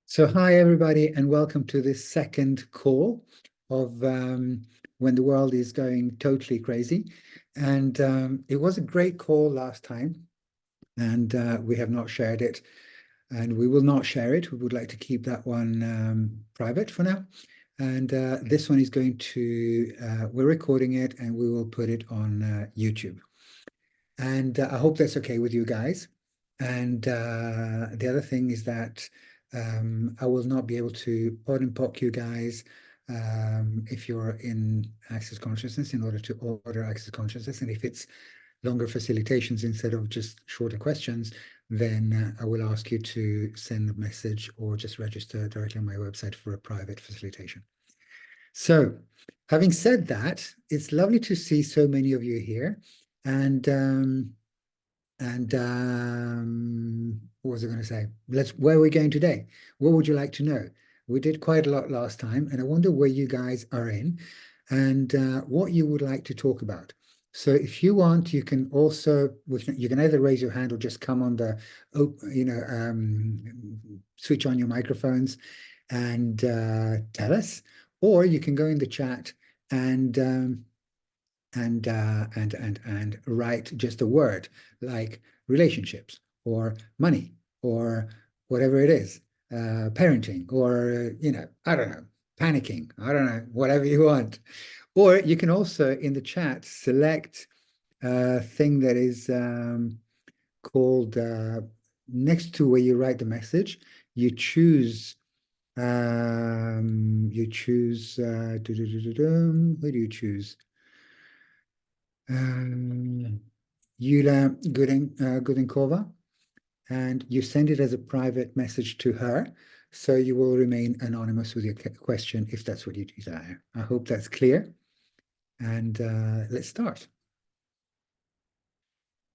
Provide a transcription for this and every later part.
So hi everybody and welcome to this second call of when the world is going totally crazy. And it was a great call last time and we have not shared it and we will not share it. We would like to keep that one private for now. And this one is going to, we're recording it and we will put it on YouTube. And I hope that's okay with you guys. And the other thing is that I will not be able to pod and poke you guys if you're in Access Consciousness in order to order Access Consciousness. And if it's longer facilitations instead of just shorter questions, then I will ask you to send a message or just register directly on my website for a private facilitation. So, having said that, it's lovely to see so many of you here. And what was I going to say? Where are we going today? What would you like to know? We did quite a lot last time, and I wonder where you guys are in and what you would like to talk about. So if you want, you can also, you can either raise your hand or just come on the, switch on your microphones and tell us, or you can go in the chat and and write just a word like relationships or money or whatever it is, parenting or I don't know, panicking, I don't know, whatever you want. Or you can also in the chat select a thing that is called next to where you write the message. You choose who do you choose? Yulia Gudenkova, and you send it as a private message to her. So you will remain anonymous with your question if that's what you desire. I hope that's clear. And let's start.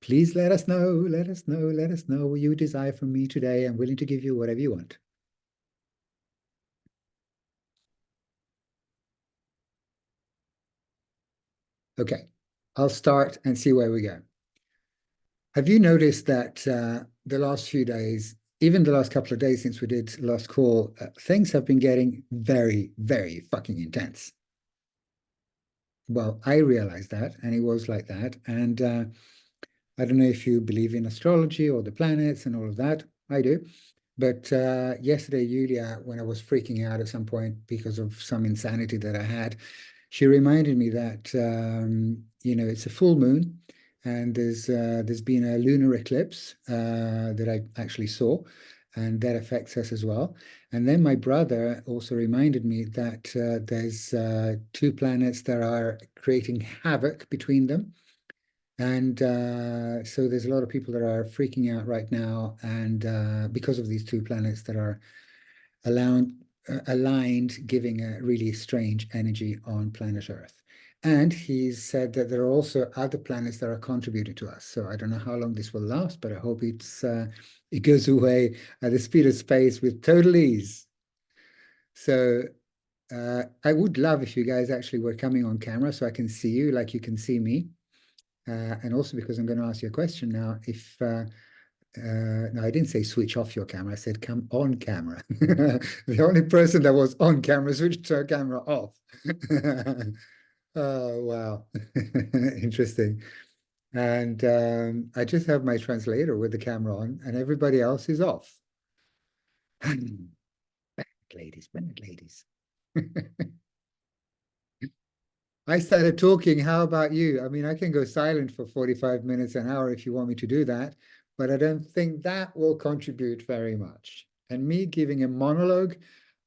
Please let us know, let us know what you desire from me today. I'm willing to give you whatever you want. Okay, I'll start and see where we go. Have you noticed that the last few days, even the last couple of days since we did last call, things have been getting very, very fucking intense? Well, I realized that, and it was like that. And I don't know if you believe in astrology or the planets and all of that. I do. But yesterday, Yulia, when I was freaking out at some point because of some insanity that I had, she reminded me that it's a full moon, and there's been a lunar eclipse that I actually saw, and that affects us as well. And then my brother also reminded me that there's two planets that are creating havoc between them. And so there's a lot of people that are freaking out right now, and because of these two planets that are allowed, aligned, giving a really strange energy on planet Earth. And he said that there are also other planets that are contributing to us. So I don't know how long this will last, but I hope it goes away at the speed of space with total ease. So I would love if you guys actually were coming on camera so I can see you like you can see me. And also because I'm going to ask you a question now, if no, I didn't say switch off your camera. I said come on camera. The only person that was on camera switched her camera off. Oh, wow. Interesting. And I just have my translator with the camera on, and everybody else is off. Bad ladies. I started talking. How about you? I mean, I can go silent for 45 minutes, an hour if you want me to do that, but I don't think that will contribute very much. And me giving a monologue,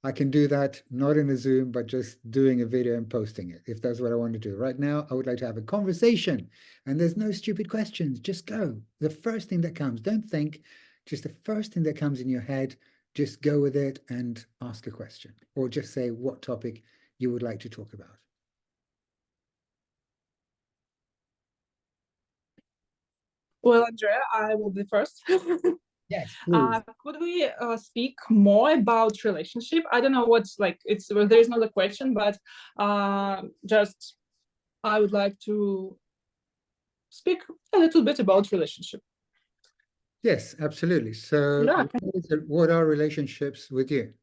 I can do that not in a Zoom, but just doing a video and posting it, if that's what I want to do. Right now, I would like to have a conversation, and there's no stupid questions. Just go. The first thing that comes, don't think, just the first thing that comes in your head, just go with it and ask a question, or just say what topic you would like to talk about. Well, Andrea, I will be first. Yes, please. Could we speak more about relationship? I don't know what's like. It's well, there is not a question, but just I would like to speak a little bit about relationship. Yes, absolutely. So Yeah. what are relationships with you?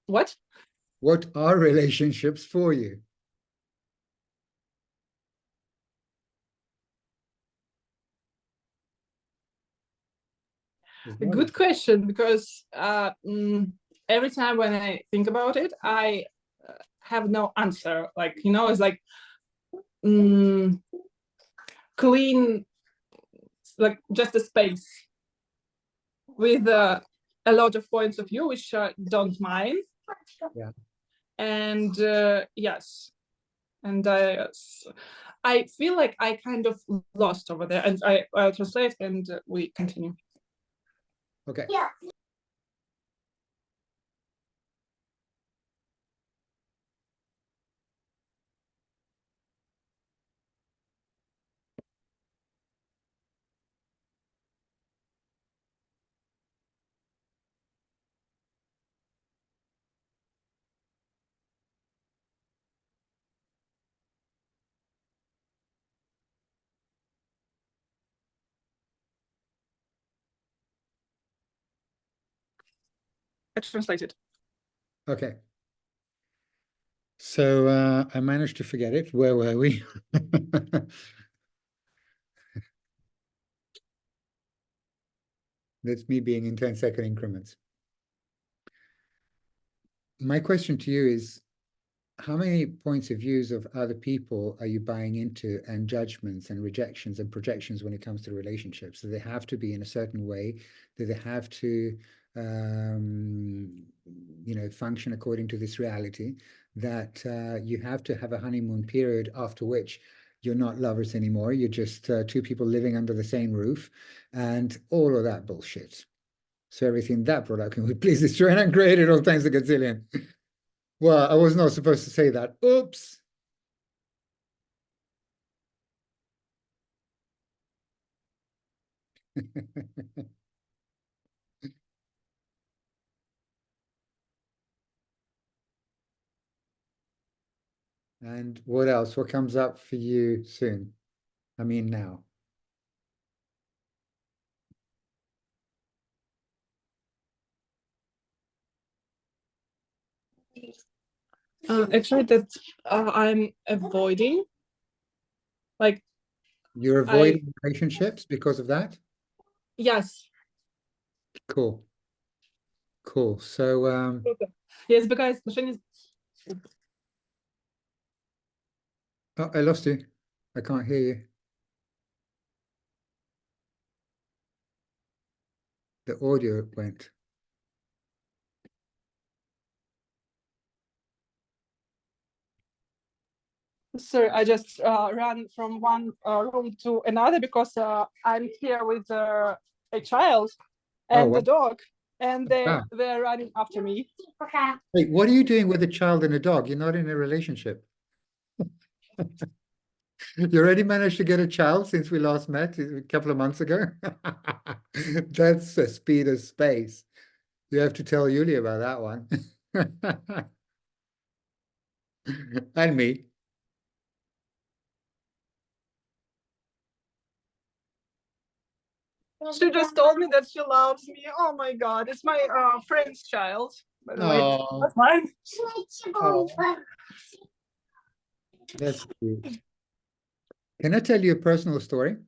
What? What are relationships for you as well? Good question, because every time when I think about it, I have no answer. Like, it's like mm, clean, like just a space with a lot of points of view, which I don't mind. Yeah. And yes, and I feel like I kind of lost over there, and I'll translate and we continue. Okay. Yeah. I translated. Okay. So I managed to forget it. Where were we? That's me being in 10-second increments. My question to you is, how many points of views of other people are you buying into, and judgments and rejections and projections when it comes to relationships? Do they have to be in a certain way? Do they have to, um, function according to this reality that you have to have a honeymoon period after which you're not lovers anymore? You're just two people living under the same roof and all of that bullshit. So everything that brought up, can we please destroy and uncreate it all times a gazillion? Well, I was not supposed to say that. Oops. And what else? What comes up for you soon? I mean, now. Actually, that I'm avoiding. Like, You're I avoiding relationships because of that? yes. Cool. Cool. So, Yes, because отношения. oh, I lost you. I can't hear you. The audio went. Sorry, I just ran from one room to another because I'm here with a child Oh, and wow. a dog, and Wow. they're running after me. Okay. Wait, what are you doing with a child and a dog? You're not in a relationship. You already managed to get a child since we last met a couple of months ago. That's a speed of space. You have to tell Yuli about that one. And me. She just told me that she loves me. Oh my god, it's my friend's child, by the way. Oh, That's mine. oh, that's cute. Can I tell you a personal story?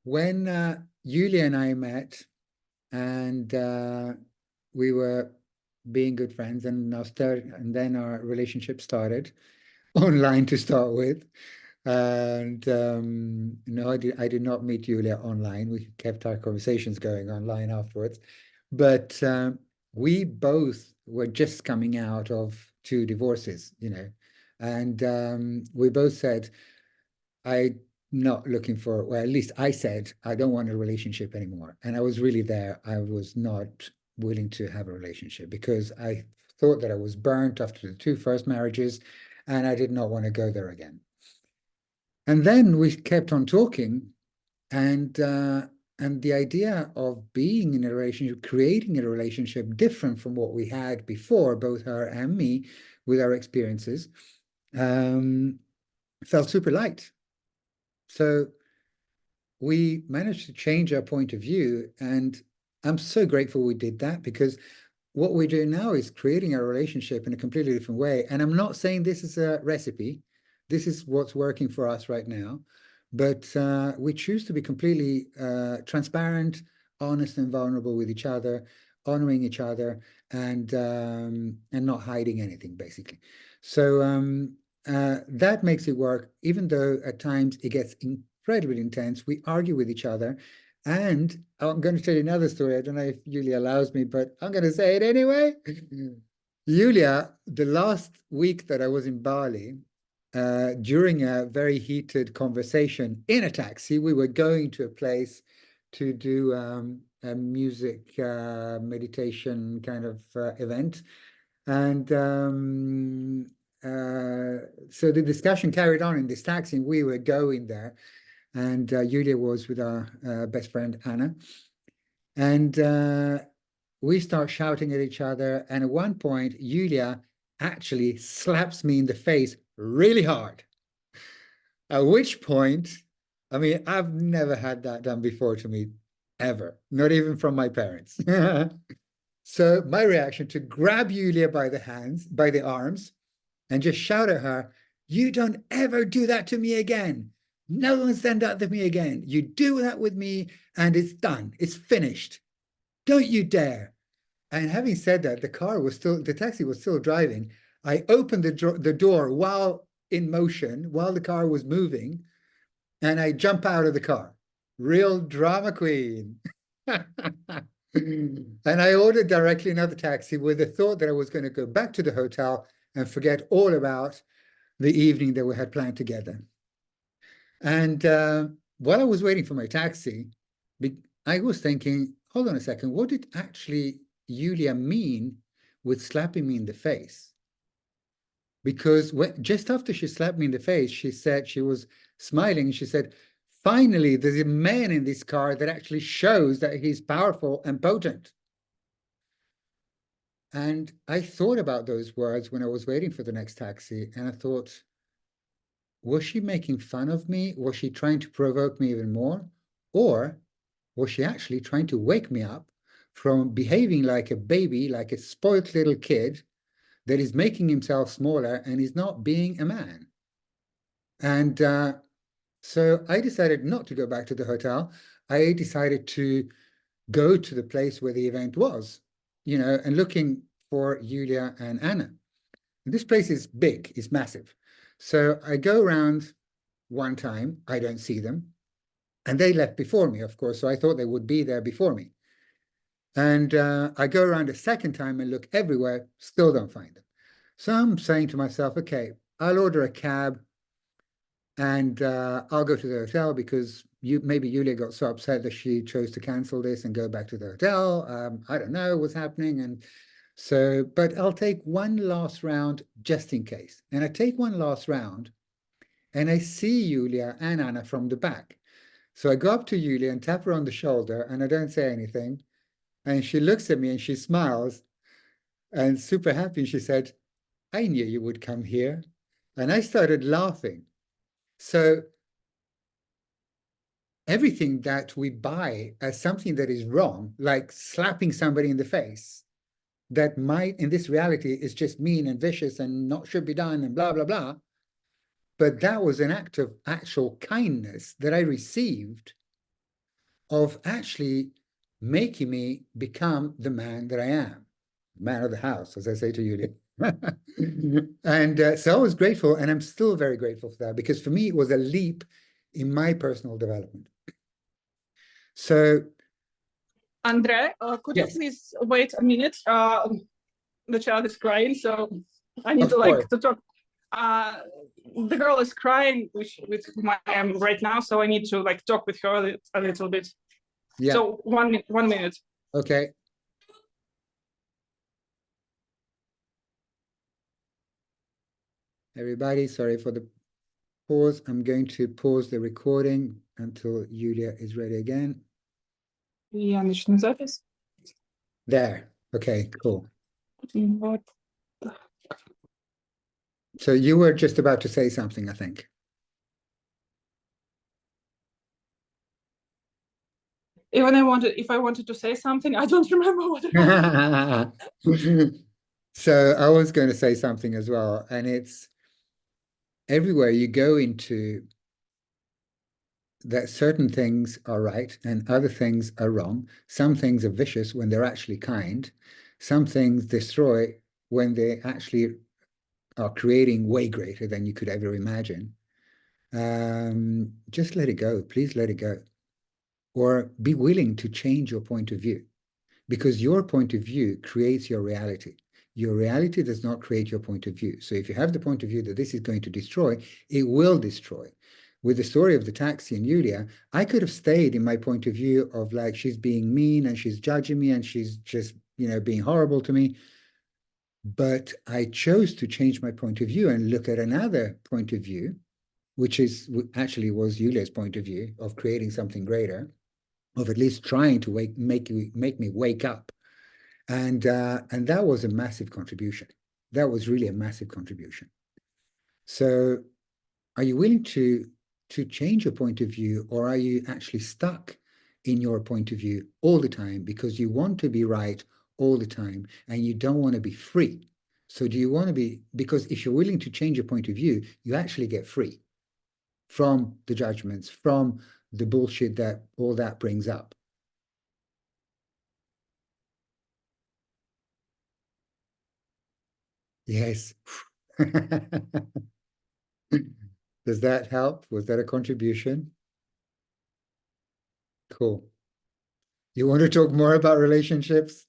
When Yulia and I met, and we were being good friends, and then our relationship started online to start with. And no, I did not meet Yulia online. We kept our conversations going online afterwards. But we both were just coming out of two divorces. And we both said, I'm not looking for, well, at least I said, I don't want a relationship anymore. And I was really there. I was not willing to have a relationship because I thought that I was burnt after the two first marriages and I did not want to go there again. And then we kept on talking, and the idea of being in a relationship, creating a relationship different from what we had before, both her and me, with our experiences, um, felt super light. So we managed to change our point of view, and I'm so grateful we did that, because what we're doing now is creating a relationship in a completely different way. And I'm not saying this is a recipe. This is what's working for us right now. But we choose to be completely transparent, honest, and vulnerable with each other, honoring each other, and not hiding anything, basically. So that makes it work, even though at times it gets incredibly intense. We argue with each other. And I'm going to tell you another story. I don't know if Julia allows me, but I'm going to say it anyway. Julia, the last week that I was in Bali, during a very heated conversation in a taxi, we were going to a place to do a music meditation kind of event. And so the discussion carried on in this taxi, and we were going there. And Julia was with our best friend Anna, and we start shouting at each other. And at one point, Julia actually slaps me in the face really hard. At which point, I mean, I've never had that done before to me, ever, not even from my parents. So my reaction to grab Julia by the hands, by the arms, and just shout at her, "You don't ever do that to me again. No one stand up to me again. You do that with me and it's done. It's finished. Don't you dare." And having said that, the taxi was still driving. I opened the door while in motion, while the car was moving, and I jump out of the car. Real drama queen. And I ordered directly another taxi with the thought that I was going to go back to the hotel and forget all about the evening that we had planned together. And while I was waiting for my taxi, I was thinking, hold on a second, what did actually Julia mean with slapping me in the face? Because just after she slapped me in the face, she said, she was smiling. She said, "Finally, there's a man in this car that actually shows that he's powerful and potent." And I thought about those words when I was waiting for the next taxi, and I thought, was she making fun of me? Was she trying to provoke me even more? Or was she actually trying to wake me up from behaving like a baby, like a spoiled little kid that is making himself smaller and is not being a man? And so I decided not to go back to the hotel. I decided to go to the place where the event was, and looking for Julia and Anna. And this place is big, it's massive. So I go around one time, I don't see them. And they left before me, of course, so I thought they would be there before me. And I go around a second time and look everywhere, still don't find them. So I'm saying to myself, okay, I'll order a cab and I'll go to the hotel, because maybe Yulia got so upset that she chose to cancel this and go back to the hotel. I don't know what's happening. And so, but I'll take one last round just in case. And I take one last round and I see Yulia and Anna from the back. So I go up to Yulia and tap her on the shoulder, and I don't say anything. And she looks at me and she smiles and super happy. And she said, "I knew you would come here." And I started laughing. So everything that we buy as something that is wrong, like slapping somebody in the face, that might, in this reality, is just mean and vicious and not should be done and blah, blah, blah. But that was an act of actual kindness that I received, of actually making me become the man that I am, man of the house, as I say to you. And so I was grateful, and I'm still very grateful for that, because for me, it was a leap in my personal development. So, Andrea, could you yes, please wait a minute? The child is crying, so I need of to course. to talk. Uh, the girl is crying, with whom I am right now, so I need to talk with her a little bit. Yeah. So 1 minute. Okay. Everybody, sorry for the pause. I'm going to pause the recording until Julia is ready again. Я начну запись. There. Okay, cool. Вот. So you were just about to say something, I think. Even if I wanted to say something, I don't remember what it was. So I was going to say something as well, and it's everywhere you go into that certain things are right and other things are wrong. Some things are vicious when they're actually kind. Some things destroy when they actually are creating way greater than you could ever imagine. Just let it go. Please let it go. Or be willing to change your point of view because your point of view creates your reality. Your reality does not create your point of view. So if you have the point of view that this is going to destroy, it will destroy. With the story of the taxi and Yulia, I could have stayed in my point of view of like she's being mean and she's judging me and she's just, being horrible to me. But I chose to change my point of view and look at another point of view, which is actually was Yulia's point of view of creating something greater, of at least trying to make me wake up. And that was a massive contribution. That was really a massive contribution. So are you willing to change your point of view, or are you actually stuck in your point of view all the time because you want to be right all the time and you don't want to be free? So do you want to be, because if you're willing to change your point of view, you actually get free from the judgments, from the bullshit that all that brings up. Yes. Does that help? Was that a contribution? Cool. You want to talk more about relationships?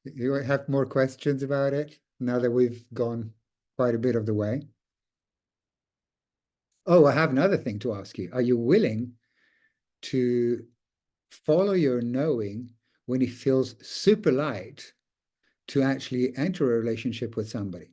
You have more questions about it now that we've gone quite a bit of the way? Oh, I have another thing to ask you. Are you willing to follow your knowing when it feels super light to actually enter a relationship with somebody?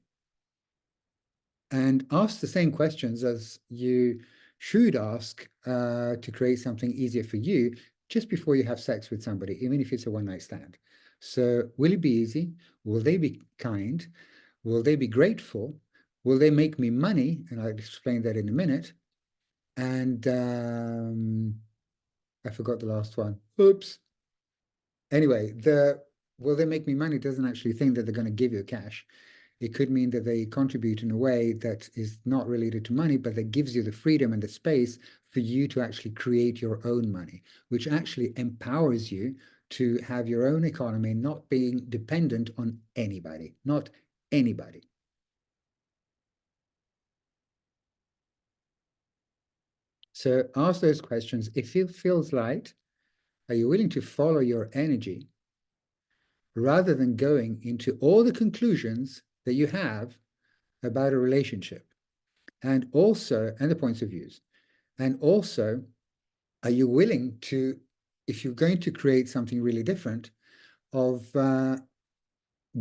And ask the same questions as you should ask to create something easier for you just before you have sex with somebody, even if it's a one night stand. So, will it be easy? Will they be kind? Will they be grateful? Will they make me money? And I'll explain that in a minute. And I forgot the last one. Oops. Anyway, the will they make me money doesn't actually think that they're going to give you cash. It could mean that they contribute in a way that is not related to money, but that gives you the freedom and the space for you to actually create your own money, which actually empowers you to have your own economy, not being dependent on anybody, not anybody. So ask those questions. If it feels light, are you willing to follow your energy rather than going into all the conclusions that you have about a relationship? And also, and the points of views. And also, are you willing to, if you're going to create something really different, of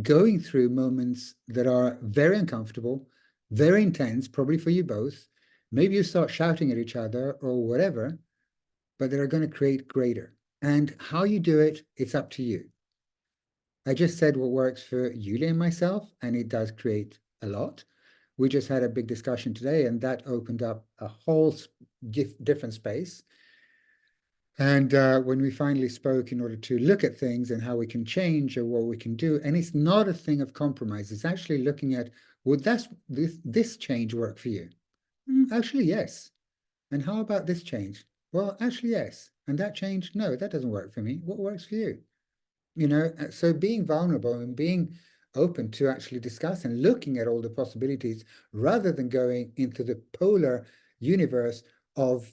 going through moments that are very uncomfortable, very intense, probably for you both. Maybe you start shouting at each other or whatever, but that are going to create greater. And how you do it, it's up to you. I just said what works for Yulia and myself, and it does create a lot. We just had a big discussion today, and that opened up a whole different space. And when we finally spoke in order to look at things and how we can change or what we can do, and it's not a thing of compromise, it's actually looking at would this change work for you? Actually, yes. And how about this change? Well, actually, yes. And that change, no, that doesn't work for me. What works for you? So being vulnerable and being open to actually discuss and looking at all the possibilities rather than going into the polar universe of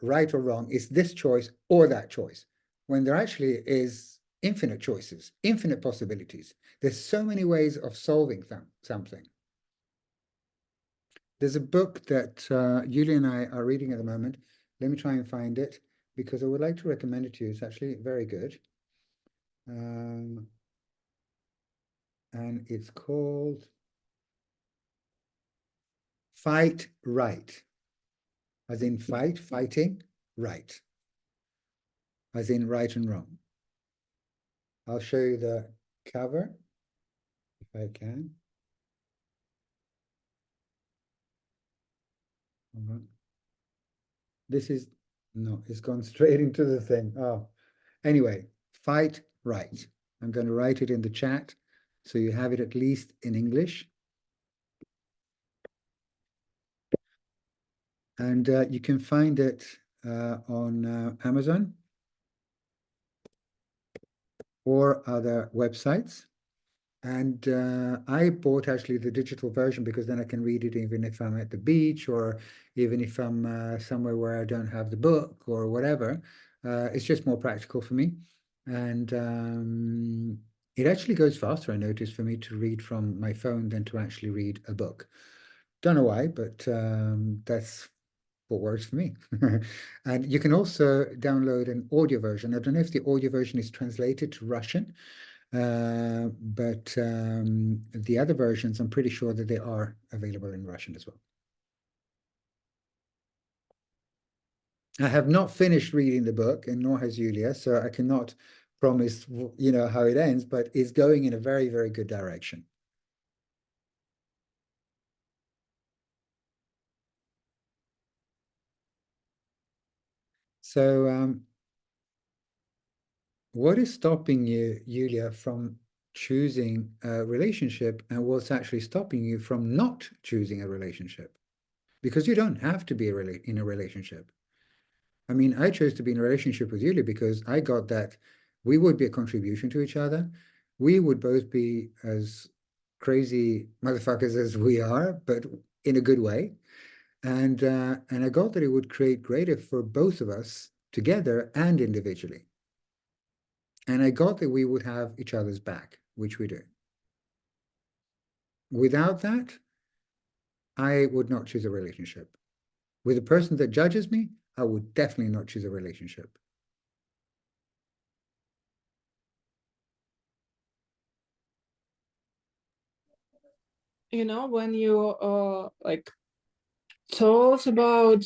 right or wrong, is this choice or that choice, when there actually is infinite choices, infinite possibilities. There's so many ways of solving something. There's a book that Julie and I are reading at the moment. Let me try and find it because I would like to recommend it to you. It's actually very good. Um, and it's called Fight Right, as in fighting, right, as in right and wrong. I'll show you the cover if I can. This is, no, it's gone straight into the thing. Oh, Anyway, fight right. I'm going to write it in the chat so you have it at least in English. And you can find it on Amazon or other websites. And I bought actually the digital version because then I can read it even if I'm at the beach or even if I'm somewhere where I don't have the book or whatever. It's just more practical for me. And it actually goes faster, I noticed, for me to read from my phone than to actually read a book. Don't know why, but that's what works for me. And you can also download an audio version. I don't know if the audio version is translated to Russian, but the other versions, I'm pretty sure that they are available in Russian as well. I have not finished reading the book, and nor has Julia, so I cannot promise, how it ends, but it's going in a very, very good direction. So, what is stopping you, Julia, from choosing a relationship, and what's actually stopping you from not choosing a relationship? Because you don't have to be in a relationship. I mean, I chose to be in a relationship with Julia because I got that we would be a contribution to each other. We would both be as crazy motherfuckers as we are, but in a good way. And I got that it would create greater for both of us together and individually. And I got that we would have each other's back, which we do. Without that, I would not choose a relationship. With a person that judges me, I would definitely not choose a relationship. When you like told about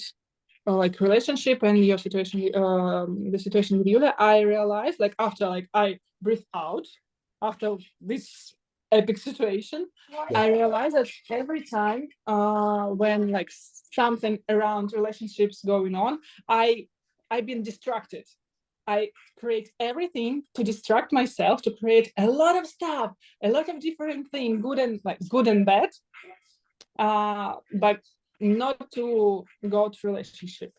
like relationship and your situation, the situation with Yulia, I realized like after like I breathed out after this epic situation, Yeah. I realized that every time when like something around relationships going on, I've been distracted. I create everything to distract myself, to create a lot of stuff, a lot of different things, good and bad, but not to go to relationship,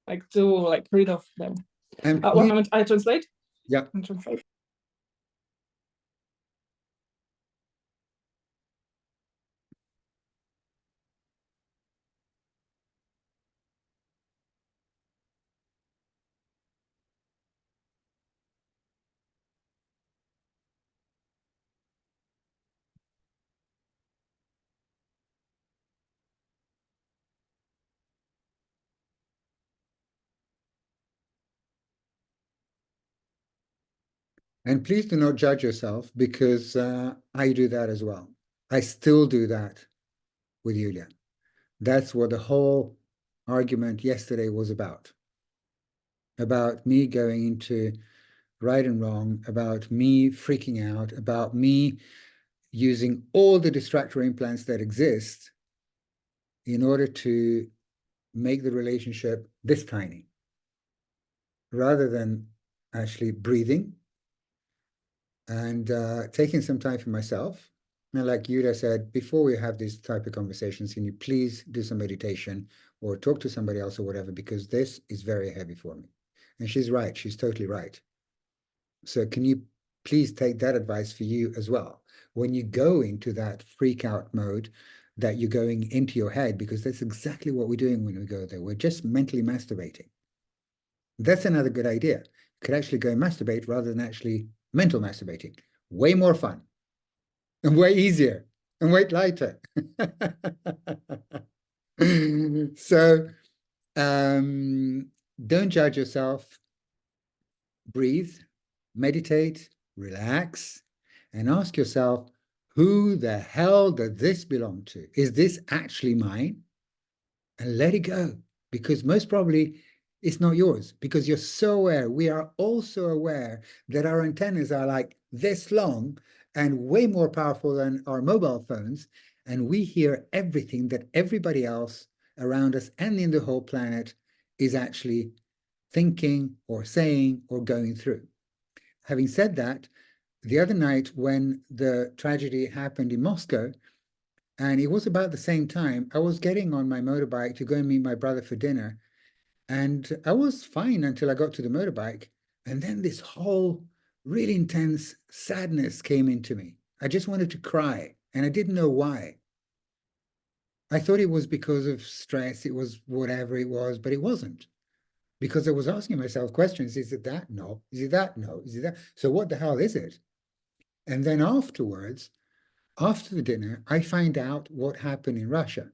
like to like rid of them. And One moment, I translate. yeah. I translate. And please do not judge yourself because I do that as well. I still do that with Yulia. That's what the whole argument yesterday was about me going into right and wrong, about me freaking out, about me using all the distractor implants that exist in order to make the relationship this tiny, rather than actually breathing and taking some time for myself. And like Yuda said, before we have these type of conversations, can you please do some meditation or talk to somebody else or whatever, because this is very heavy for me. And she's right. She's totally right. So can you please take that advice for you as well? When you go into that freak out mode, that you're going into your head, because that's exactly what we're doing when we go there. We're just mentally masturbating. That's another good idea. You could actually go and masturbate rather than actually mental masturbating. Way more fun and way easier and way lighter. So don't judge yourself. Breathe, meditate, relax, and ask yourself, who the hell does this belong to? Is this actually mine? And let it go, because most probably it's not yours, because you're so aware. We are also aware that our antennas are like this long and way more powerful than our mobile phones, and we hear everything that everybody else around us and in the whole planet is actually thinking or saying or going through. Having said that, the other night when the tragedy happened in Moscow, and it was about the same time, I was getting on my motorbike to go and meet my brother for dinner. And I was fine until I got to the motorbike. And then this whole really intense sadness came into me. I just wanted to cry, and I didn't know why. I thought it was because of stress, it was whatever it was, but it wasn't. Because I was asking myself questions. Is it that? No. Is it that? No. Is it that? So what the hell is it? And then afterwards, after the dinner, I find out what happened in Russia.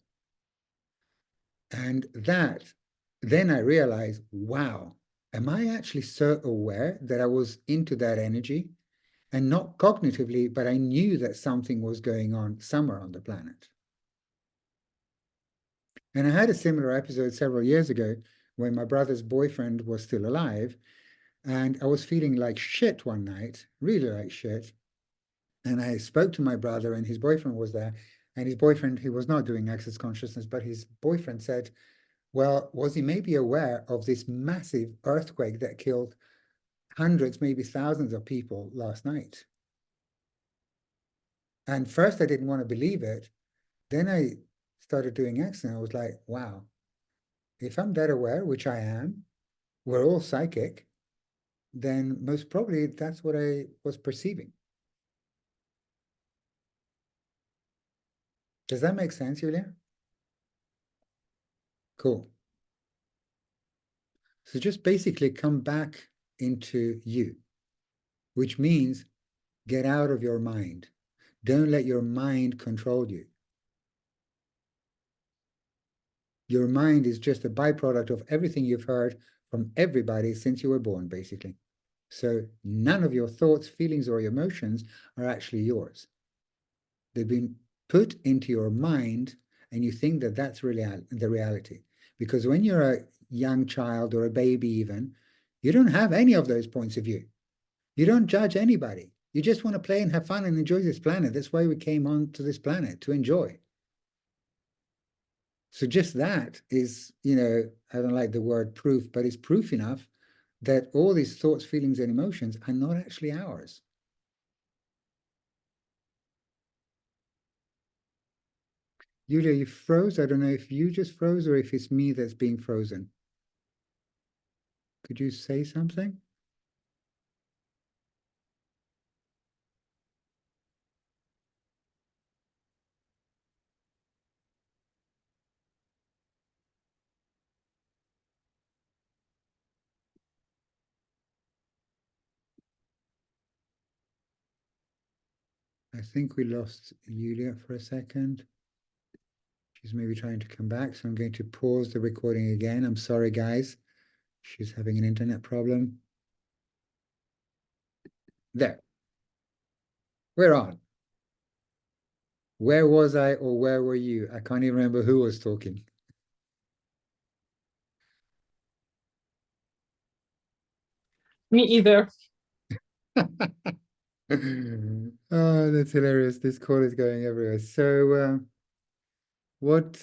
And then I realized, wow, am I actually so aware that I was into that energy? And not cognitively, but I knew that something was going on somewhere on the planet. And I had a similar episode several years ago when my brother's boyfriend was still alive. And I was feeling like shit one night, really like shit. And I spoke to my brother, and his boyfriend was there. And his boyfriend, he was not doing access consciousness, but his boyfriend said, well, was he maybe aware of this massive earthquake that killed hundreds, maybe thousands of people last night? And first, I didn't want to believe it. Then I started doing access, and I was like, wow, if I'm that aware, which I am, we're all psychic, then most probably that's what I was perceiving. Does that make sense, Julia? Cool. So just basically come back into you, which means get out of your mind. Don't let your mind control you. Your mind is just a byproduct of everything you've heard from everybody since you were born, basically. So none of your thoughts, feelings, or emotions are actually yours. They've been put into your mind, and you think that that's really the reality. Because when you're a young child or a baby even, you don't have any of those points of view. You don't judge anybody. You just want to play and have fun and enjoy this planet. That's why we came onto this planet, to enjoy. So just that is, I don't like the word proof, but it's proof enough that all these thoughts, feelings, and emotions are not actually ours. Yulia, you froze. I don't know if you just froze or if it's me that's being frozen. Could you say something? I think we lost Yulia for a second. She's maybe trying to come back, so I'm going to pause the recording again. I'm sorry, guys. She's having an internet problem. There, we're on. Where was I or where were you? I can't even remember who was talking. Me either. Oh, that's hilarious. This call is going everywhere. So, what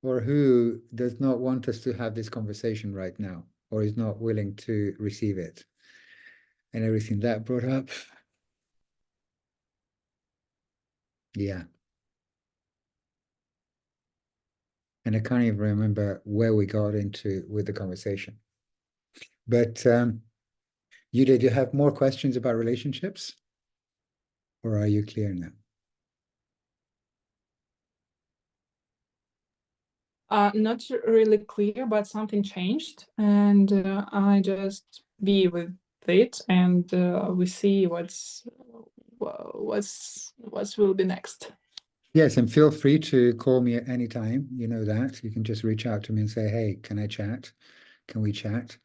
or who does not want us to have this conversation right now or is not willing to receive it? And everything that brought up. Yeah. And I can't even remember where we got into with the conversation. But you did you have more questions about relationships? Or are you clear now? Not really clear, but something changed, and I just be with it, and we see what will be next. Yes, and feel free to call me at any time. You know that. You can just reach out to me and say, hey, can I chat? Can we chat?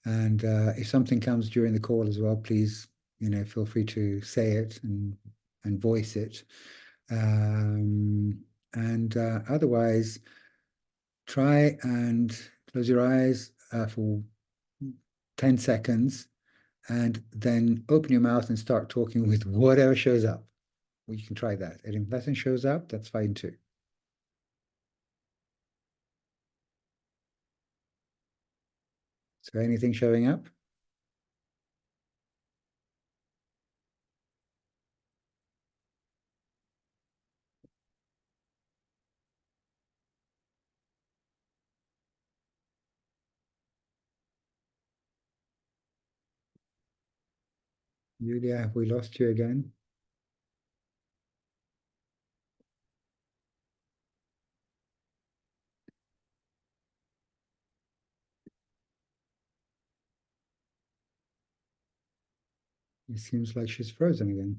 And if something comes during the call as well, please, feel free to say it and voice it. And otherwise, try and close your eyes for 10 seconds and then open your mouth and start talking with whatever shows up. Well, you can try that. And if nothing shows up, that's fine too. So anything showing up? Julia, have we lost you again? It seems like she's frozen again.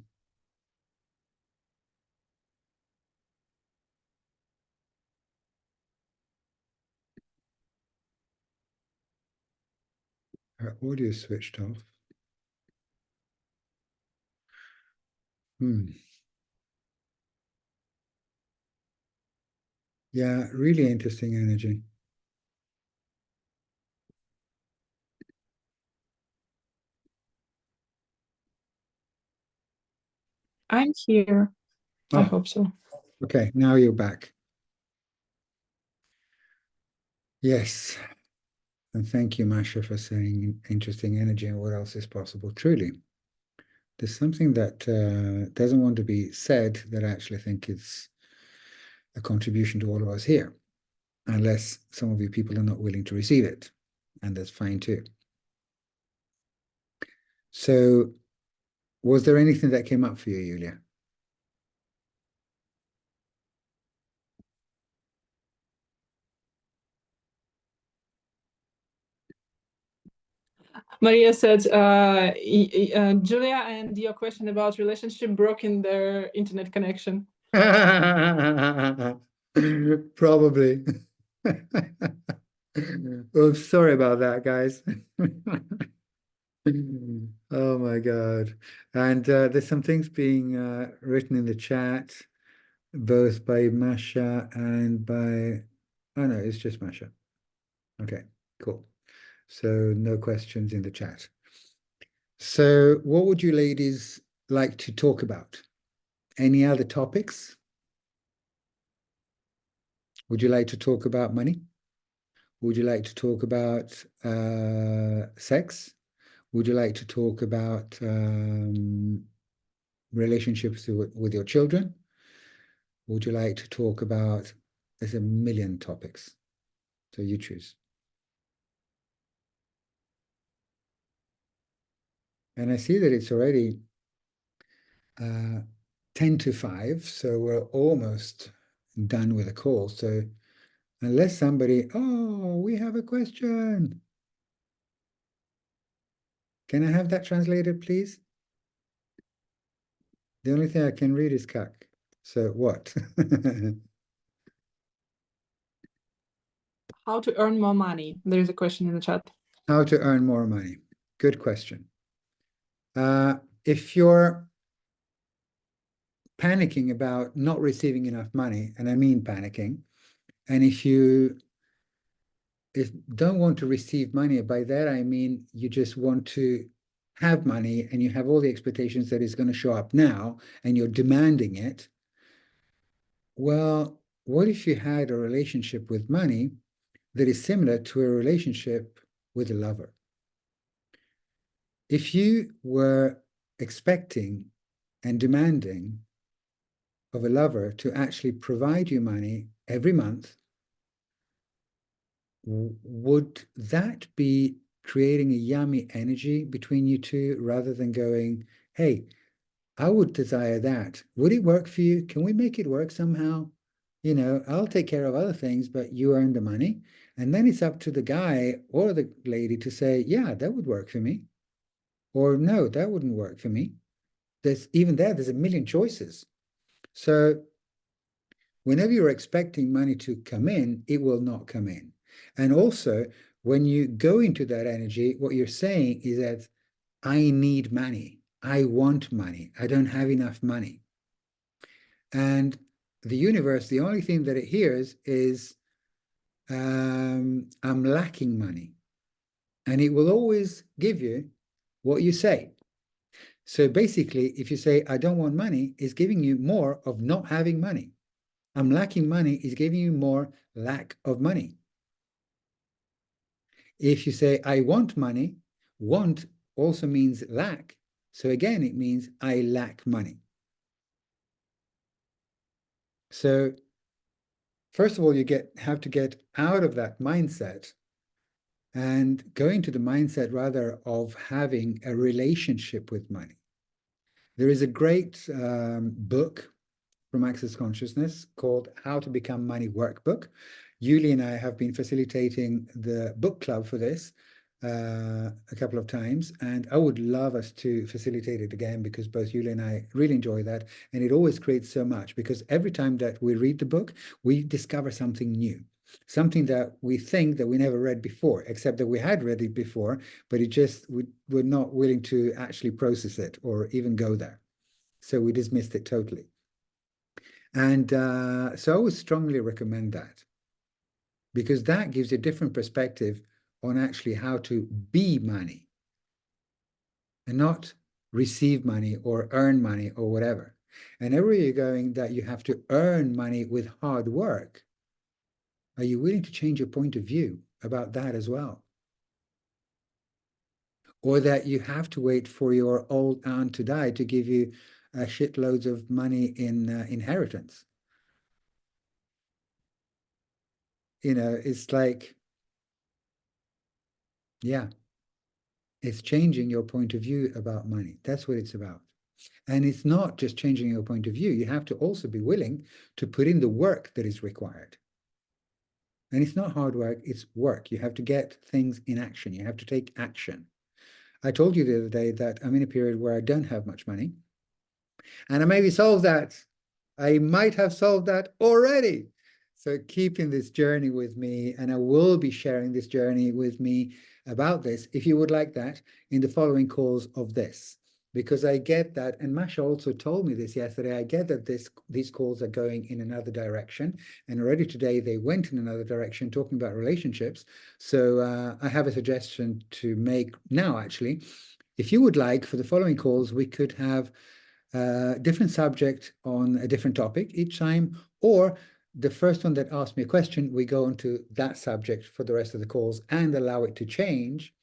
Her audio switched off. Hmm. Yeah, really interesting energy. I'm here. I Oh, hope so. okay. Now you're back. Yes. And thank you, Masha, for saying interesting energy and what else is possible. Truly, there's something that doesn't want to be said that I actually think is a contribution to all of us here, unless some of you people are not willing to receive it. And that's fine too. So, was there anything that came up for you, Julia? Maria said, Julia and your question about relationship broke in their internet connection. Probably. Oh, sorry about that, guys. Oh my God. And there's some things being written in the chat, both by Masha and by, oh no, it's just Masha. Okay, cool. So no questions in the chat. So what would you ladies like to talk about? Any other topics? Would you like to talk about money? Would you like to talk about sex? Would you like to talk about relationships with your children? Would you like to talk about, there's a million topics, so you choose. And I see that it's already 10 to 5, so we're almost done with the call. So unless somebody, oh, we have a question. Can I have that translated, please? The only thing I can read is kak. So what? How to earn more money? There's a question in the chat. How to earn more money? Good question. If you're panicking about not receiving enough money, and I mean panicking, and if you don't want to receive money, by that I mean you just want to have money and you have all the expectations that it's going to show up now and you're demanding it. Well, what if you had a relationship with money that is similar to a relationship with a lover? If you were expecting and demanding of a lover to actually provide you money every month, would that be creating a yummy energy between you two rather than going, hey, I would desire that. Would it work for you? Can we make it work somehow? You know, I'll take care of other things, but you earn the money. And then it's up to the guy or the lady to say, yeah, that would work for me. Or no, that wouldn't work for me. There's a million choices. So whenever you're expecting money to come in, it will not come in. And also, when you go into that energy, what you're saying is that I need money. I want money. I don't have enough money. And the universe, the only thing that it hears is, I'm lacking money. And it will always give you what you say. So basically, if you say, I don't want money, it's giving you more of not having money. I'm lacking money is giving you more lack of money. If you say, I want money, want also means lack. So again, it means I lack money. So first of all, have to get out of that mindset and go into the mindset rather of having a relationship with money. There is a great book from Access Consciousness called How to Become Money Workbook. Yuli and I have been facilitating the book club for this a couple of times, and I would love us to facilitate it again because both Yuli and I really enjoy that, and it always creates so much because every time that we read the book, we discover something new. Something that we think that we never read before, except that we had read it before, but we're not willing to actually process it or even go there. So we dismissed it totally. And so I would strongly recommend that because that gives you a different perspective on actually how to be money and not receive money or earn money or whatever. And everywhere you're going that you have to earn money with hard work, are you willing to change your point of view about that as well? Or that you have to wait for your old aunt to die to give you shitloads of money in inheritance? It's like, yeah, it's changing your point of view about money. That's what it's about. And it's not just changing your point of view. You have to also be willing to put in the work that is required. And it's not hard work, it's work. You have to get things in action. You have to take action. I told you the other day that I'm in a period where I don't have much money. And I maybe solved that. I might have solved that already. So keep in this journey with me, and I will be sharing this journey with me about this, if you would like that, in the following calls of this. Because I get that, and Masha also told me this yesterday, I get that these calls are going in another direction. And already today they went in another direction, talking about relationships. So I have a suggestion to make now, actually. If you would like, for the following calls, we could have different subject on a different topic each time, or the first one that asked me a question, we go into that subject for the rest of the calls and allow it to change.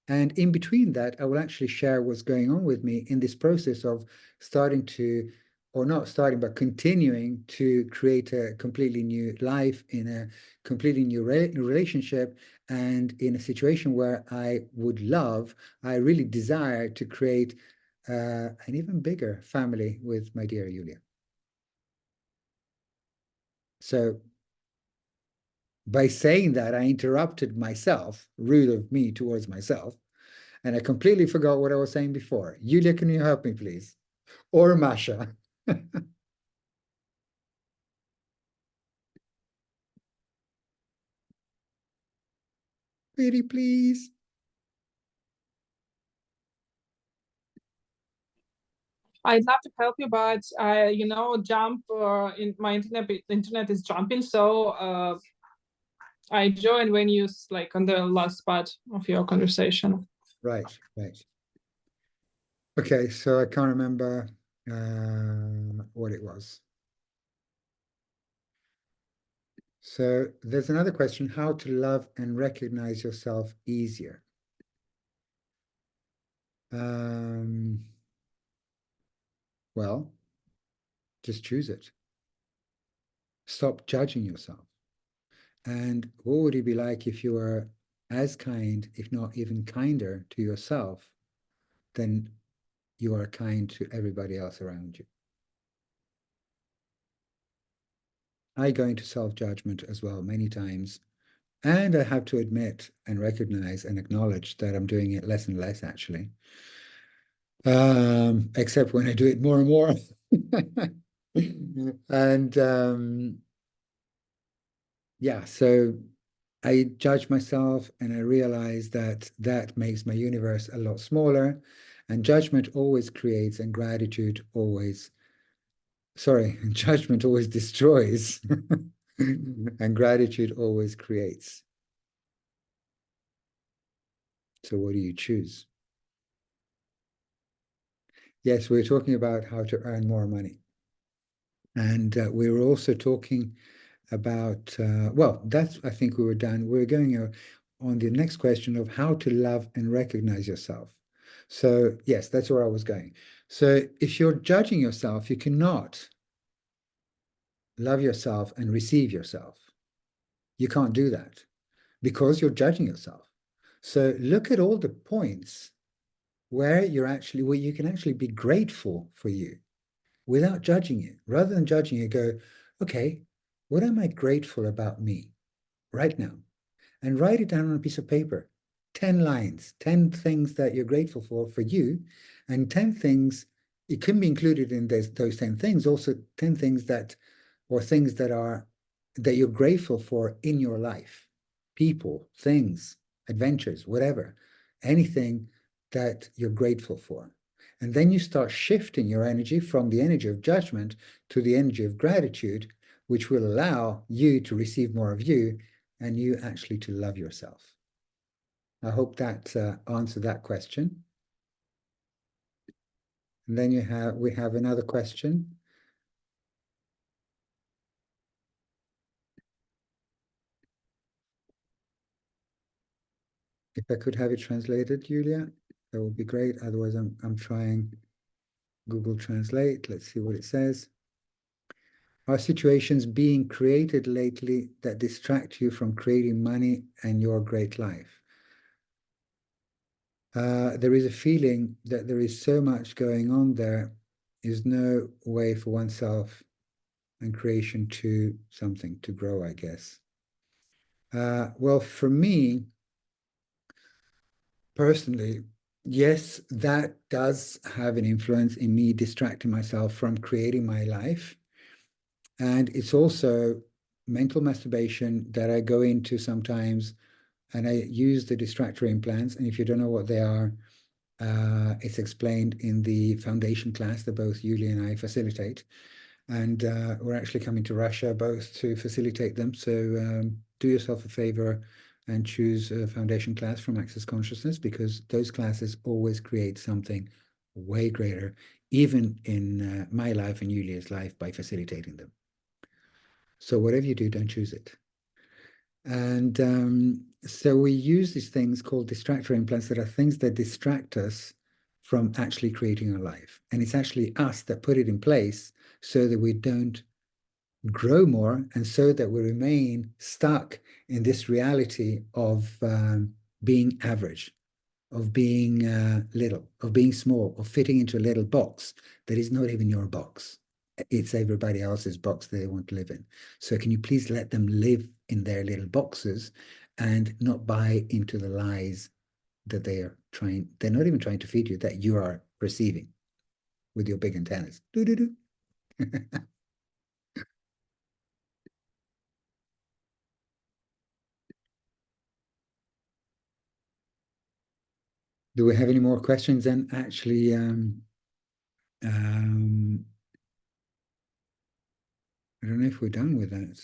And in between that, I will actually share what's going on with me in this process of starting to, or not starting, but continuing to create a completely new life in a completely new relationship and in a situation where I really desire to create an even bigger family with my dear Julia. So by saying that, I interrupted myself, rude of me towards myself, and I completely forgot what I was saying before. Julia, can you help me, please? Or Masha? Pretty please. I'd love to help you, but I, jump in my internet is jumping, so I joined when you like on the last part of your conversation. Right, right. Okay, so I can't remember what it was. So there's another question, how to love and recognize yourself easier. Well, just choose it. Stop judging yourself. And what would it be like if you were as kind, if not even kinder to yourself than you are kind to everybody else around you? I go into self-judgment as well many times. And I have to admit and recognize and acknowledge that I'm doing it less and less, actually. Except when I do it more and more. And yeah, so I judge myself and I realize that that makes my universe a lot smaller. And judgment always creates, and gratitude always, sorry, judgment always destroys, and gratitude always creates. So what do you choose? Yes, we're talking about how to earn more money. And we were also talking about, well, that's, I think we were done. We're going on the next question of how to love and recognize yourself. So yes, that's where I was going. So if you're judging yourself, you cannot love yourself and receive yourself. You can't do that because you're judging yourself. So look at all the points where you can actually be grateful for you without judging it. Rather than judging it, go, okay, what am I grateful about me right now? And write it down on a piece of paper. 10 lines, 10 things that you're grateful for you, and 10 things, it can be included in those 10 things, also 10 things that, or things that you're grateful for in your life. People, things, adventures, whatever, anything that you're grateful for. And then you start shifting your energy from the energy of judgment to the energy of gratitude, which will allow you to receive more of you and you actually to love yourself. I hope that answered that question. And then we have another question. If I could have it translated, Julia, that would be great. Otherwise, I'm trying Google Translate. Let's see what it says. Are situations being created lately that distract you from creating money and your great life? There is a feeling that there is so much going on there is no way for oneself and creation to something to grow, I guess. Well, for me personally, yes, that does have an influence in me distracting myself from creating my life. And it's also mental masturbation that I go into sometimes, and I use the distractor implants. And if you don't know what they are, it's explained in the foundation class that both Yuli and I facilitate. And we're actually coming to Russia both to facilitate them. So do yourself a favor and choose a foundation class from Access Consciousness, because those classes always create something way greater, even in my life and Yulia's life, by facilitating them. So whatever you do, don't choose it. And so we use these things called distractor implants that are things that distract us from actually creating our life. And it's actually us that put it in place so that we don't grow more and so that we remain stuck in this reality of being average, of being little, of being small, of fitting into a little box that is not even your box. It's everybody else's box that they want to live in. So can you please let them live in their little boxes and not buy into the lies that they're not even trying to feed you, that you are receiving with your big antennas. Do, do, do. Do we have any more questions? And actually, um, I don't know if we're done with that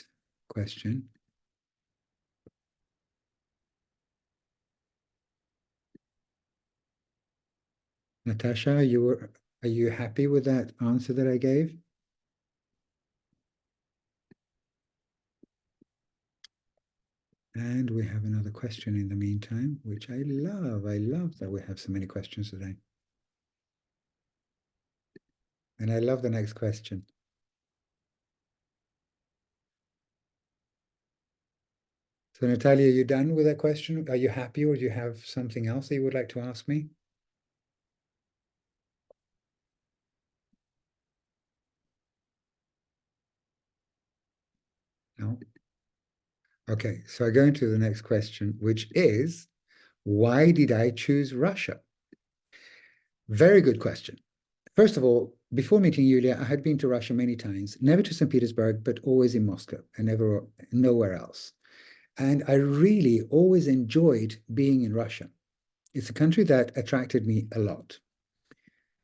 question. Natasha, are you happy with that answer that I gave? And we have another question in the meantime, which I love. I love that we have so many questions today. And I love the next question. So Natalia, are you done with that question? Are you happy, or do you have something else that you would like to ask me? No? Okay, so I go into the next question, which is, why did I choose Russia? Very good question. First of all, before meeting Yulia, I had been to Russia many times, never to St. Petersburg, but always in Moscow and never nowhere else. And I really always enjoyed being in Russia. It's a country that attracted me a lot.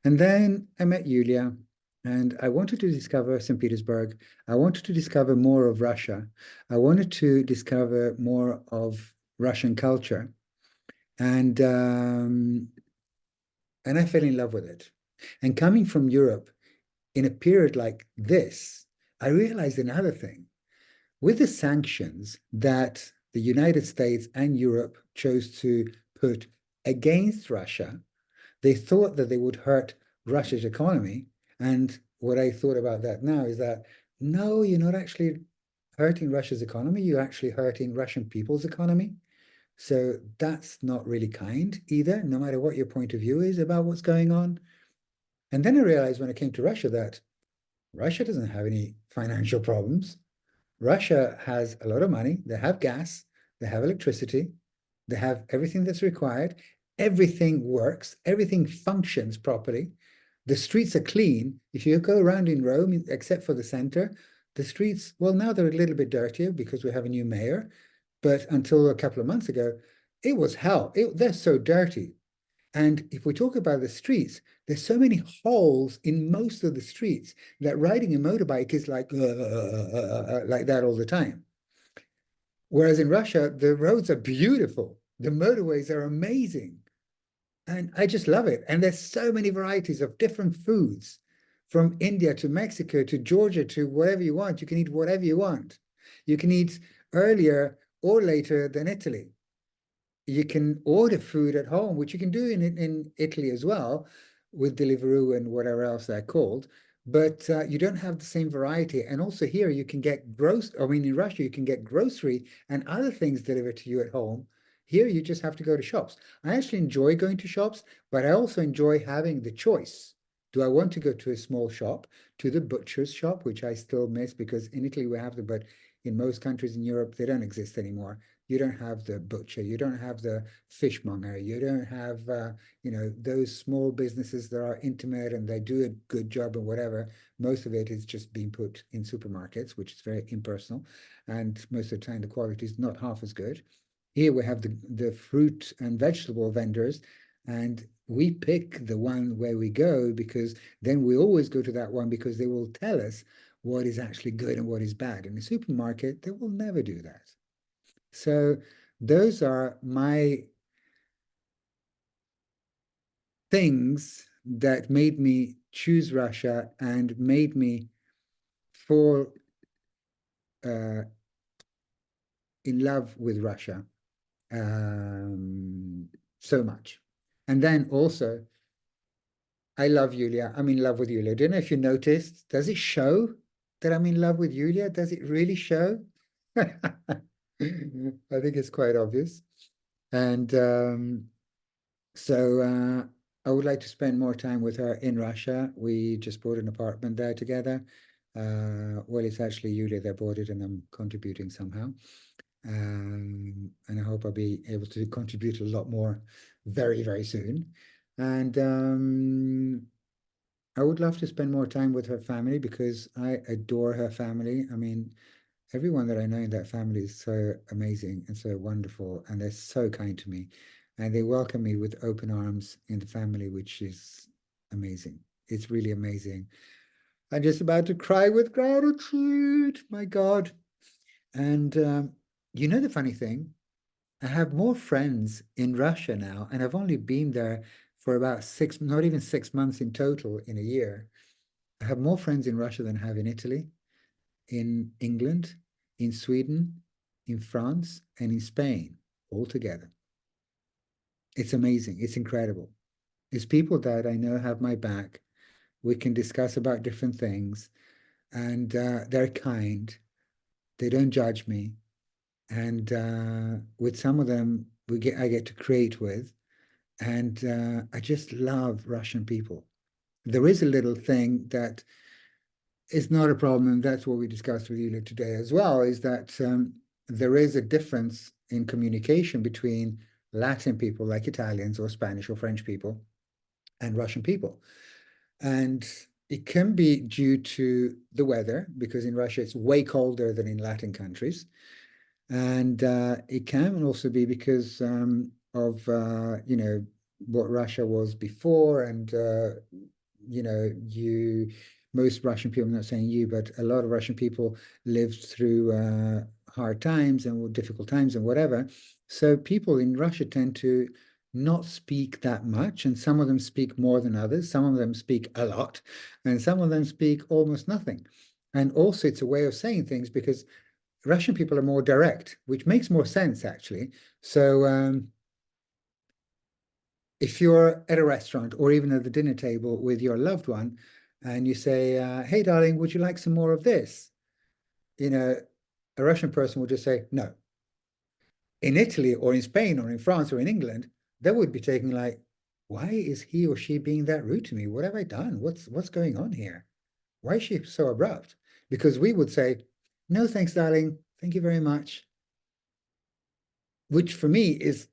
And then I met Yulia, and I wanted to discover St. Petersburg. I wanted to discover more of Russia. I wanted to discover more of Russian culture. And I fell in love with it. And coming from Europe in a period like this, I realized another thing. With the sanctions that the United States and Europe chose to put against Russia. They thought that they would hurt Russia's economy. And what I thought about that now is that no, you're not actually hurting Russia's economy, you're actually hurting Russian people's economy. So that's not really kind either, no matter what your point of view is about what's going on. And then I realized when I came to Russia that Russia doesn't have any financial problems. Russia has a lot of money. They have gas, they have electricity, they have everything that's required. Everything works, everything functions properly. The streets are clean. If you go around in Rome, except for the center, the streets, well, now they're a little bit dirtier because we have a new mayor. But until a couple of months ago, it was hell. They're so dirty. And if we talk about the streets, there's so many holes in most of the streets that riding a motorbike is like that all the time. Whereas in Russia, the roads are beautiful. The motorways are amazing. And I just love it. And there's so many varieties of different foods from India to Mexico to Georgia to whatever you want. You can eat whatever you want. You can eat earlier or later than Italy. You can order food at home, which you can do in Italy as well with Deliveroo and whatever else they're called. But you don't have the same variety. And also here you can get in Russia, you can get grocery and other things delivered to you at home. Here you just have to go to shops. I actually enjoy going to shops, but I also enjoy having the choice. Do I want to go to a small shop, to the butcher's shop, which I still miss because in Italy we have them, but in most countries in Europe, they don't exist anymore. You don't have the butcher, you don't have the fishmonger, you don't have those small businesses that are intimate and they do a good job and whatever. Most of it is just being put in supermarkets, which is very impersonal, and most of the time the quality is not half as good. Here we have the fruit and vegetable vendors, and we pick the one where we go because then we always go to that one because they will tell us what is actually good and what is bad. In the supermarket, they will never do that. So those are my things that made me choose Russia and made me fall uh, in love with Russia so much. And then also, I love Yulia. I'm in love with Yulia. I don't know if you noticed. Does it show that I'm in love with Yulia? Does it really show? I think it's quite obvious. And so I would like to spend more time with her in Russia. We just bought an apartment there together. Well, it's actually Yulia that bought it, and I'm contributing somehow. And I hope I'll be able to contribute a lot more very, very soon. And I would love to spend more time with her family because I adore her family. I mean, everyone that I know in that family is so amazing and so wonderful, and they're so kind to me. And they welcome me with open arms in the family, which is amazing. It's really amazing. I'm just about to cry with gratitude. My God. And the funny thing, I have more friends in Russia now, and I've only been there for about not even 6 months in total in a year. I have more friends in Russia than I have in Italy, in England, in Sweden, in France, and in Spain all together. It's amazing. It's incredible. It's people that I know have my back. We can discuss about different things, and they're kind. They don't judge me. And with some of them, I get to create with, and I just love Russian people. There is a little thing that is not a problem, and that's what we discussed with you today as well, is that there is a difference in communication between Latin people like Italians or Spanish or French people and Russian people. And it can be due to the weather, because in Russia it's way colder than in Latin countries. And it can also be because of what Russia was before, and most Russian people, I'm not saying you, but a lot of Russian people lived through hard times and difficult times and whatever. So people in Russia tend to not speak that much, and some of them speak more than others. Some of them speak a lot, and some of them speak almost nothing. And also, it's a way of saying things because Russian people are more direct, which makes more sense actually. So if you're at a restaurant or even at the dinner table with your loved one and you say, hey, darling, would you like some more of this? You know, a Russian person would just say, no. In Italy or in Spain or in France or in England, they would be taking like, why is he or she being that rude to me? What have I done? What's going on here? Why is she so abrupt? Because we would say, no, thanks, darling. Thank you very much. Which for me is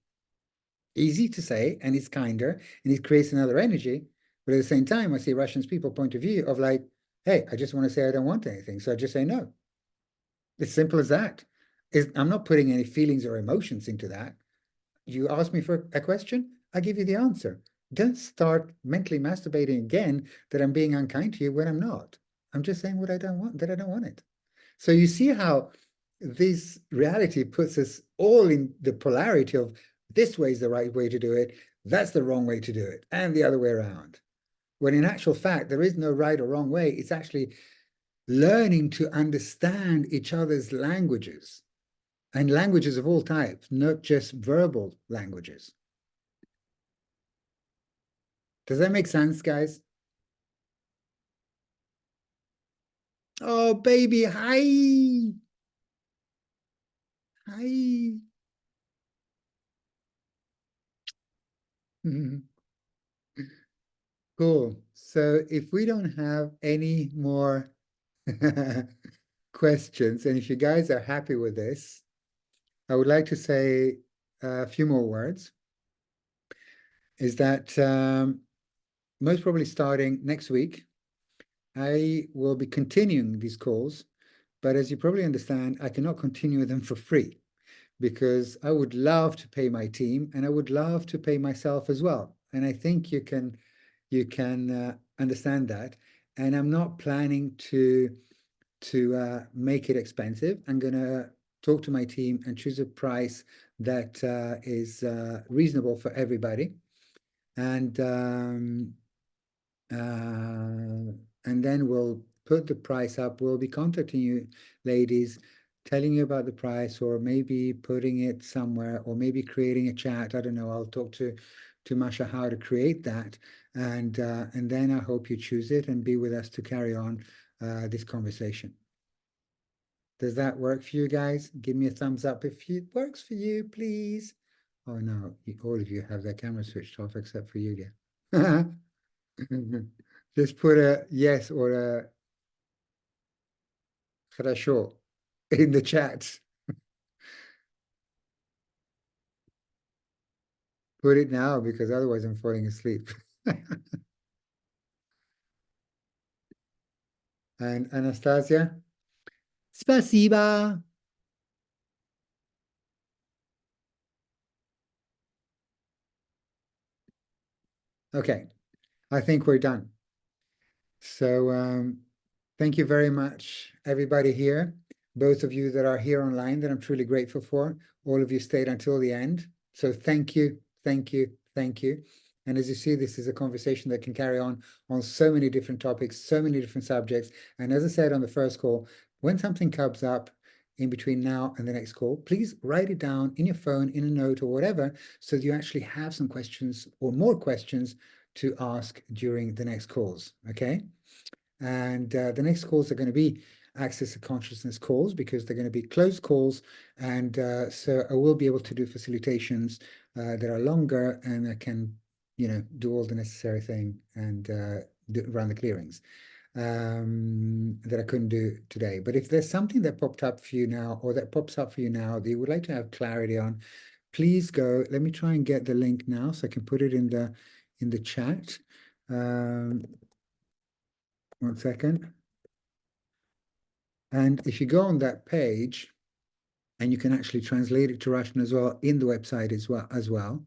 easy to say and it's kinder and it creates another energy. But at the same time, I see Russians people point of view of like, hey, I just want to say I don't want anything. So I just say no. It's simple as that. I'm not putting any feelings or emotions into that. You ask me for a question, I give you the answer. Don't start mentally masturbating again that I'm being unkind to you when I'm not. I'm just saying what I don't want, that I don't want it. So you see how this reality puts us all in the polarity of this way is the right way to do it, that's the wrong way to do it, and the other way around. When in actual fact, there is no right or wrong way. It's actually learning to understand each other's languages and languages of all types, not just verbal languages. Does that make sense, guys? Oh, baby, hi. Hi. Cool. So if we don't have any more questions, and if you guys are happy with this, I would like to say a few more words. Is that most probably starting next week, I will be continuing these calls, but as you probably understand, I cannot continue them for free because I would love to pay my team and I would love to pay myself as well. And I think you can understand that. And I'm not planning to make it expensive. I'm gonna talk to my team and choose a price that is reasonable for everybody. And and then we'll put the price up. We'll be contacting you, ladies, telling you about the price, or maybe putting it somewhere, or maybe creating a chat. I don't know. I'll talk to Masha how to create that, and then I hope you choose it and be with us to carry on this conversation. Does that work for you guys? Give me a thumbs up if it works for you, please. Oh no, all of you have their camera switched off except for Yulia. Just put a yes or a хорошо in the chat. Put it now because otherwise I'm falling asleep. And Anastasia, спасибо. Okay, I think we're done. So thank you very much, everybody here. Both of you that are here online that I'm truly grateful for. All of you stayed until the end. So thank you, thank you, thank you. And as you see, this is a conversation that can carry on so many different topics, so many different subjects. And as I said on the first call, when something comes up in between now and the next call, please write it down in your phone, in a note or whatever, so that you actually have some questions or more questions to ask during the next calls, okay? And the next calls are going to be access to consciousness calls because they're going to be closed calls. And so I will be able to do facilitations that are longer and I can, do all the necessary thing and run the clearings that I couldn't do today. But if there's something that popped up for you now or that pops up for you now that you would like to have clarity on, please go. Let me try and get the link now so I can put it in the chat. 1 second. And if you go on that page, and you can actually translate it to Russian as well in the website as well.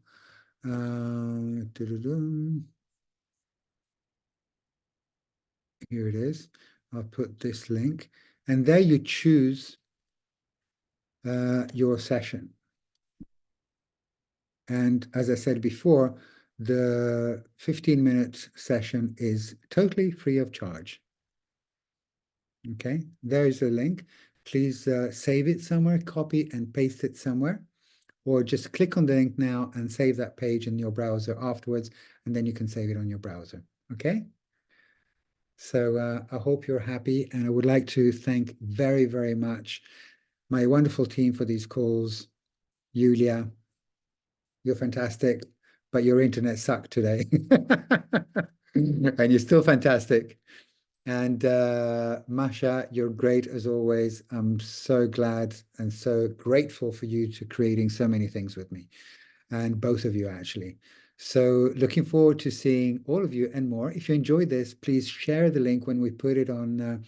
Here it is. I'll put this link, and there you choose your session. And as I said before, the 15-minute session is totally free of charge. Okay, there is a link. please save it somewhere, copy and paste it somewhere, or just click on the link now and save that page in your browser afterwards, and then you can save it on your browser. Okay? So I hope you're happy, and I would like to thank very, very much my wonderful team for these calls. Julia, you're fantastic, but your internet sucked today. And you're still fantastic. And Masha, you're great as always. I'm so glad and so grateful for you to creating so many things with me, and both of you actually. So looking forward to seeing all of you and more. If you enjoyed this, please share the link when we put it on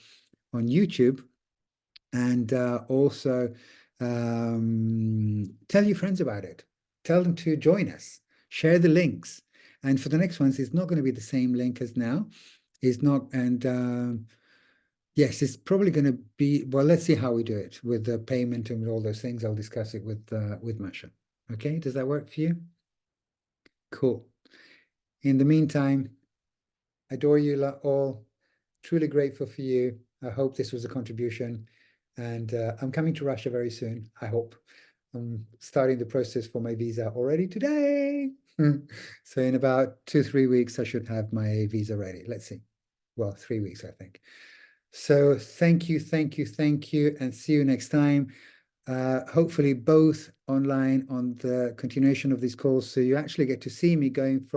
YouTube, and also tell your friends about it. Tell them to join us. Share the links. And for the next ones, it's not going to be the same link as now. It's not, and yes, it's probably going to be, well, let's see how we do it with the payment and all those things. I'll discuss it with Masha. Okay, does that work for you? Cool. In the meantime, adore you all. Truly grateful for you. I hope this was a contribution. And I'm coming to Russia very soon, I hope. I'm starting the process for my visa already today. So in about 2-3 weeks, I should have my visa ready. Let's see. Well, 3 weeks, I think. So thank you, thank you, thank you, and see you next time. Hopefully both online on the continuation of these calls, so you actually get to see me going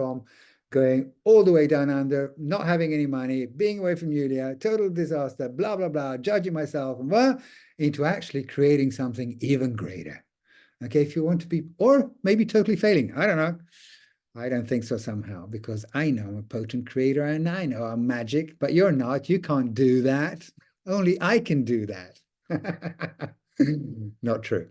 all the way down under, not having any money, being away from Julia, total disaster, blah, blah, blah, judging myself, into actually creating something even greater. Okay, if you want to be, or maybe totally failing, I don't know. I don't think so somehow, because I know I'm a potent creator and I know I'm magic, but you're not. You can't do that. Only I can do that. Not true.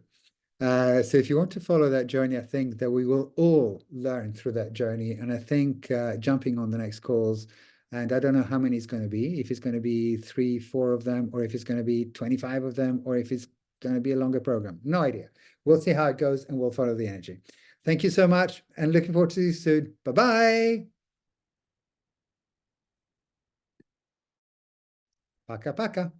So if you want to follow that journey, I think that we will all learn through that journey. And I think jumping on the next calls, and I don't know how many it's going to be, if it's going to be 3-4 of them, or if it's going to be 25 of them, or if it's going to be a longer program. No idea. We'll see how it goes and we'll follow the energy. Thank you so much and looking forward to see you soon. Bye-bye. Paka paka.